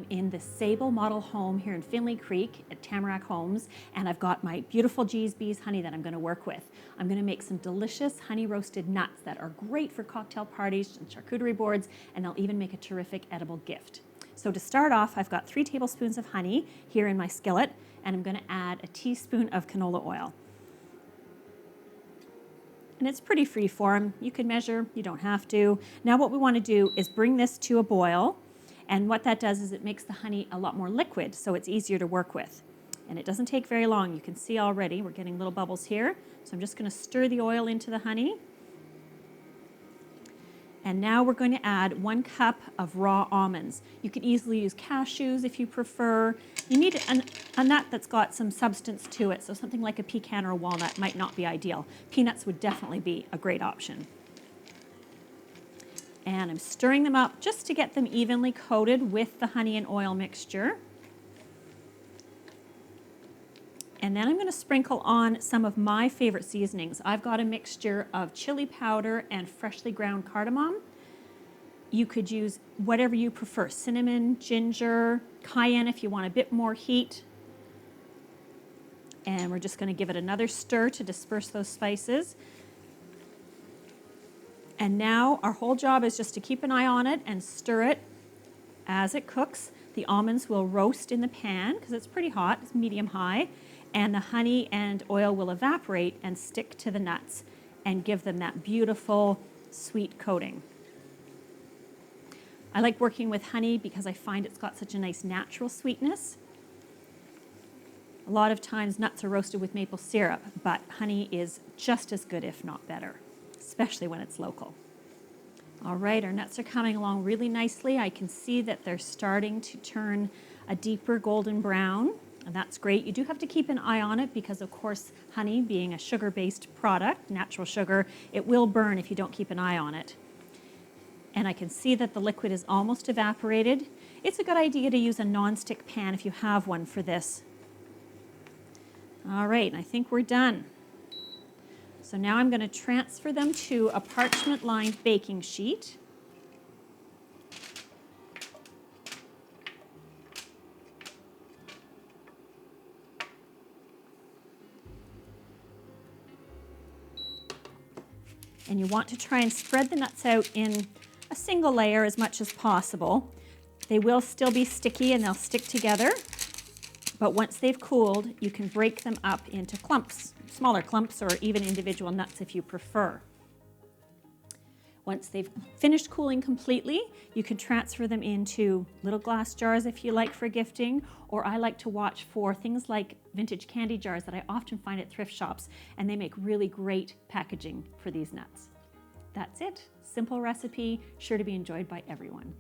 I'm in the Sable model home here in Finley Creek at Tamarack Homes, and I've got my beautiful G's Bees honey that I'm going to work with. I'm going to make some delicious honey roasted nuts that are great for cocktail parties and charcuterie boards, and they'll even make a terrific edible gift. So to start off, I've got 3 tablespoons of honey here in my skillet, and I'm going to add a teaspoon of canola oil. And it's pretty free form. You can measure, you don't have to. Now what we want to do is bring this to a boil, and what that does is it makes the honey a lot more liquid, so it's easier to work with. And it doesn't take very long. You can see already we're getting little bubbles here. So I'm just going to stir the oil into the honey. And now we're going to add 1 cup of raw almonds. You could easily use cashews if you prefer. You need a nut that's got some substance to it, so something like a pecan or a walnut might not be ideal. Peanuts would definitely be a great option. And I'm stirring them up just to get them evenly coated with the honey and oil mixture. And then I'm going to sprinkle on some of my favorite seasonings. I've got a mixture of chili powder and freshly ground cardamom. You could use whatever you prefer, cinnamon, ginger, cayenne if you want a bit more heat. And we're just going to give it another stir to disperse those spices. And now our whole job is just to keep an eye on it and stir it as it cooks. The almonds will roast in the pan because it's pretty hot, it's medium high. And the honey and oil will evaporate and stick to the nuts and give them that beautiful sweet coating. I like working with honey because I find it's got such a nice natural sweetness. A lot of times nuts are roasted with maple syrup, but honey is just as good, if not better, especially when it's local. All right, our nuts are coming along really nicely. I can see that they're starting to turn a deeper golden brown. And that's great. You do have to keep an eye on it because, of course, honey being a sugar-based product, natural sugar, it will burn if you don't keep an eye on it. And I can see that the liquid is almost evaporated. It's a good idea to use a non-stick pan if you have one for this. All right, and I think we're done. So now I'm going to transfer them to a parchment-lined baking sheet. And you want to try and spread the nuts out in a single layer as much as possible. They will still be sticky and they'll stick together, but once they've cooled, you can break them up into clumps, smaller clumps, or even individual nuts if you prefer. Once they've finished cooling completely, you can transfer them into little glass jars if you like for gifting, or I like to watch for things like vintage candy jars that I often find at thrift shops, and they make really great packaging for these nuts. That's it. Simple recipe, sure to be enjoyed by everyone.